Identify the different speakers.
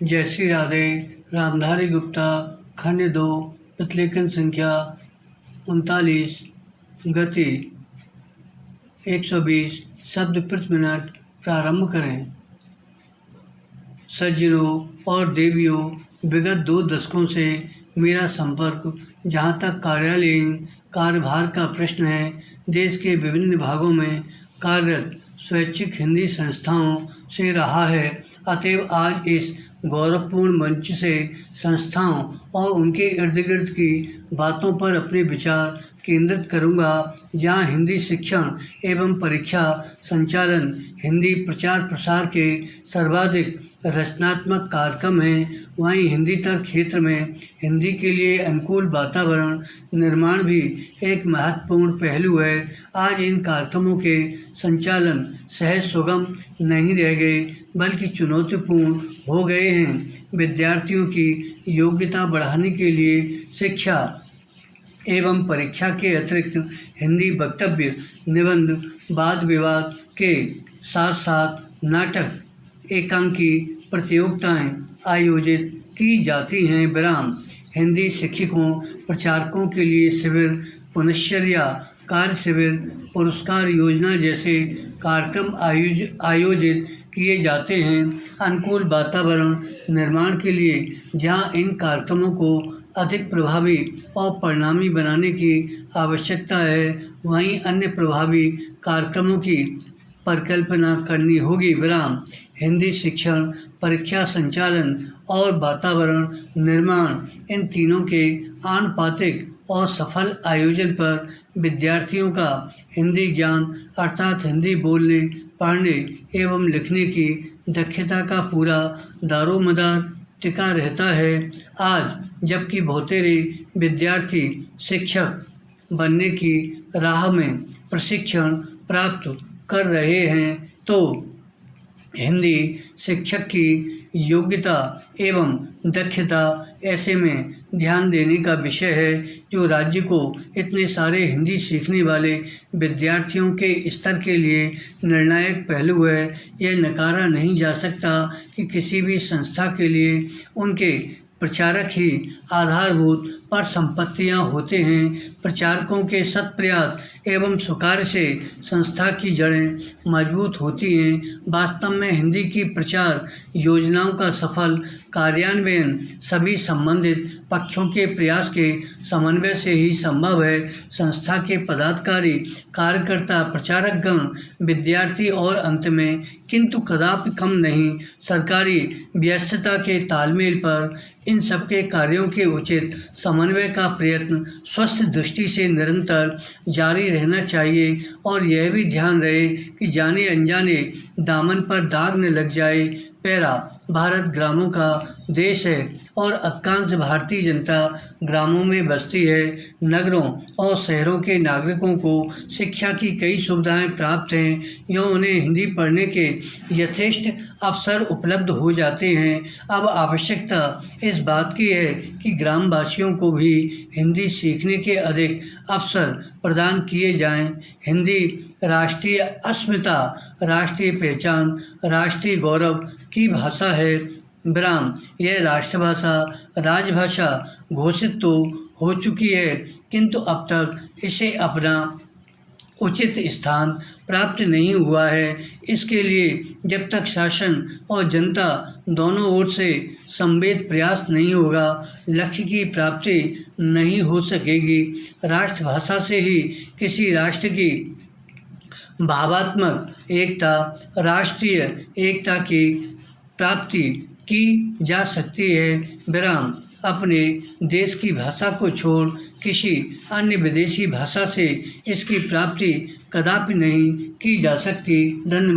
Speaker 1: जय श्री राधे। रामधारी गुप्ता खंड 2 प्रतिलेखन संख्या 39 गति 120 शब्द प्रति मिनट प्रारंभ करें। सज्जनों और देवियों, विगत 2 दशकों से मेरा संपर्क जहाँ तक कार्यालयीन कार्यभार का प्रश्न है, देश के विभिन्न भागों में कार्यरत स्वैच्छिक हिंदी संस्थाओं से रहा है। अतएव आज इस गौरवपूर्ण मंच से संस्थाओं और उनके इर्द गिर्द की बातों पर अपने विचार केंद्रित करूंगा। जहां हिंदी शिक्षण एवं परीक्षा संचालन हिंदी प्रचार प्रसार के सर्वाधिक रचनात्मक कार्यक्रम हैं, वहीं हिंदीतर क्षेत्र में हिंदी के लिए अनुकूल वातावरण निर्माण भी एक महत्वपूर्ण पहलू है। आज इन कार्यक्रमों के संचालन सहज सुगम नहीं रह गए, बल्कि चुनौतीपूर्ण हो गए हैं। विद्यार्थियों की योग्यता बढ़ाने के लिए शिक्षा एवं परीक्षा के अतिरिक्त हिंदी वक्तव्य, निबंध, वाद विवाद के साथ साथ नाटक, एकांकी प्रतियोगिताएं आयोजित की जाती हैं। विराम हिंदी शिक्षकों प्रचारकों के लिए शिविर, पुनश्चर्या कार्य शिविर, पुरस्कार योजना जैसे कार्यक्रम आयोजित किए जाते हैं। अनुकूल वातावरण निर्माण के लिए जहां इन कार्यक्रमों को अधिक प्रभावी और परिणामी बनाने की आवश्यकता है, वहीं अन्य प्रभावी कार्यक्रमों की परिकल्पना करनी होगी। विराम हिंदी शिक्षण, परीक्षा संचालन और वातावरण निर्माण, इन तीनों के आनुपातिक और सफल आयोजन पर विद्यार्थियों का हिंदी ज्ञान अर्थात हिंदी बोलने, पढ़ने एवं लिखने की दक्षता का पूरा दारोमदार टिका रहता है। आज जबकि बहुतेरे विद्यार्थी शिक्षक बनने की राह में प्रशिक्षण प्राप्त कर रहे हैं, तो हिंदी शिक्षक की योग्यता एवं दक्षता ऐसे में ध्यान देने का विषय है, जो राज्य को इतने सारे हिंदी सीखने वाले विद्यार्थियों के स्तर के लिए निर्णायक पहलू है। यह नकारा नहीं जा सकता कि किसी भी संस्था के लिए उनके प्रचारक ही आधारभूत पर संपत्तियाँ होते हैं। प्रचारकों के सत प्रयास एवं सुकार्य से संस्था की जड़ें मजबूत होती हैं। वास्तव में हिंदी की प्रचार योजनाओं का सफल कार्यान्वयन सभी संबंधित पक्षों के प्रयास के समन्वय से ही संभव है। संस्था के पदाधिकारी, कार्यकर्ता, प्रचारकगण, विद्यार्थी और अंत में किंतु कदापि कम नहीं सरकारी व्यस्तता के तालमेल पर इन सबके कार्यों के उचित समन्वय का प्रयत्न स्वस्थ दृष्टि से निरंतर जारी रहना चाहिए। और यह भी ध्यान रहे कि जाने अनजाने दामन पर दाग न लग जाए। पैरा भारत ग्रामों का देश है और अधिकांश भारतीय जनता ग्रामों में बसती है। नगरों और शहरों के नागरिकों को शिक्षा की कई सुविधाएं प्राप्त हैं, यो उन्हें हिंदी पढ़ने के यथेष्ट अवसर उपलब्ध हो जाते हैं। अब आवश्यकता इस बात की है कि ग्रामवासियों को भी हिंदी सीखने के अधिक अवसर प्रदान किए जाएं। हिंदी राष्ट्रीय अस्मिता, राष्ट्रीय पहचान, राष्ट्रीय गौरव की भाषा है। विराम यह राष्ट्रभाषा, राजभाषा घोषित तो हो चुकी है, किंतु अब तक इसे अपना उचित स्थान प्राप्त नहीं हुआ है। इसके लिए जब तक शासन और जनता दोनों ओर से संवेद प्रयास नहीं होगा, लक्ष्य की प्राप्ति नहीं हो सकेगी। राष्ट्रभाषा से ही किसी राष्ट्र की भावात्मक एकता, राष्ट्रीय एकता की प्राप्ति की जा सकती है। विराम अपने देश की भाषा को छोड़ किसी अन्य विदेशी भाषा से इसकी प्राप्ति कदापि नहीं की जा सकती। धन्यवाद।